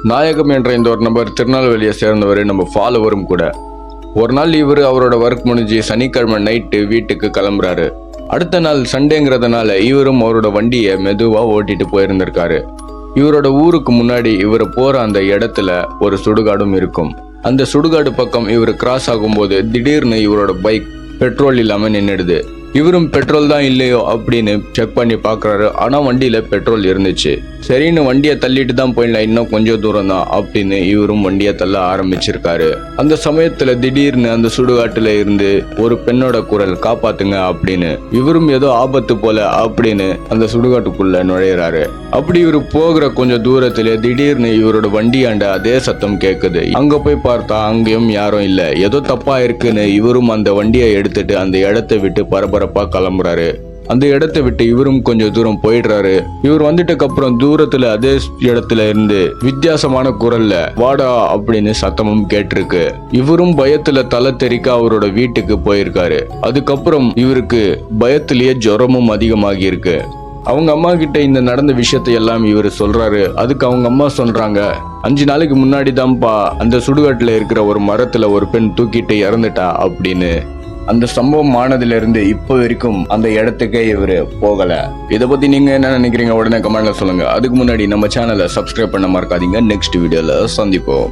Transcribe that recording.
நாயகம் என்ற இந்த ஒரு நபர் திருநெல்வேலியை சேர்ந்தவர், நம்ம ஃபாலோவரும் கூட. ஒரு நாள் இவர் அவரோட ஒர்க் முடிஞ்சு சனிக்கிழமை நைட்டு வீட்டுக்கு கிளம்புறாரு. அடுத்த நாள் சண்டேங்கிறதுனால இவரும் அவரோட வண்டியை மெதுவா ஓட்டிட்டு போயிருந்திருக்காரு. இவரோட ஊருக்கு முன்னாடி இவர் போற அந்த இடத்துல ஒரு சுடுகாடும் இருக்கும். அந்த சுடுகாடு பக்கம் இவர் கிராஸ் ஆகும்போது திடீர்னு இவரோட பைக் பெட்ரோல் இல்லாம நின்னுடுது. இவரும் பெட்ரோல் தான் இல்லையோ அப்படின்னு செக் பண்ணி பாக்குறாரு. ஆனா வண்டியில பெட்ரோல் இருந்துச்சு. சரின்னு வண்டியை தள்ளிட்டு தான் போயிடலாம், இன்னும் கொஞ்சம் தூரம் தான் அப்படின்னு இவரும் வண்டியை தள்ள ஆரம்பிச்சிருக்காரு. அந்த சமயத்துல திடீர்னு அந்த சுடுகாட்டுல இருந்து ஒரு பெண்ணோட குரல், காப்பாத்துங்க அப்படின்னு. இவரும் ஏதோ ஆபத்து போல அப்படின்னு அந்த சுடுகாட்டுக்குள்ள நுழையிறாரு. அப்படி இவரு போகிற கொஞ்சம் தூரத்துல திடீர்னு இவரோட வண்டியாண்ட அதே சத்தம் கேக்குது. அங்க போய் பார்த்தா அங்கேயும் யாரும் இல்ல. ஏதோ தப்பா இருக்குன்னு இவரும் அந்த வண்டியை எடுத்துட்டு அந்த இடத்தை விட்டு பரபரப்பா கிளம்புறாரு. அந்த இடத்தை விட்டு இவரும் கொஞ்சம் தூரம் போயிடுறாரு. இவர் வந்துட்டக்கு அப்புறம் தூரத்துல அதே இடத்துல இருந்து வித்தியாசமான குரல்ல வாடா அப்படின்னு சத்தமும் கேட்டிருக்கு. இவரும் பயத்துல தலை தெறிக்க அவரோட வீட்டுக்கு போயிருக்காரு. அதுக்கப்புறம் இவருக்கு பயத்திலேயே ஜுரமும் அதிகமாகி இருக்கு. அவங்க அம்மா கிட்ட இந்த நடந்த விஷயத்தை எல்லாம் இவர் சொல்றாரு. அதுக்கு அவங்க அம்மா சொல்றாங்க, 5 நாளைக்கு முன்னாடி தான்ப்பா அந்த சுடுகாட்டுல இருக்கிற ஒரு மரத்துல ஒரு பெண் தூக்கிட்டு இறந்துட்டா அப்படின்னு. அந்த சம்பவம் ஆனதுல இருந்து இப்போ வரைக்கும் அந்த இடத்துக்கே இவரு போகல. இதை பத்தி நீங்க என்ன நினைக்கிறீங்க? உடனே கமெண்ட்ல சொல்லுங்க. அதுக்கு முன்னாடி நம்ம சேனலை சப்ஸ்கிரைப் பண்ண மறக்காதீங்க. நெக்ஸ்ட் வீடியோல சந்திப்போம்.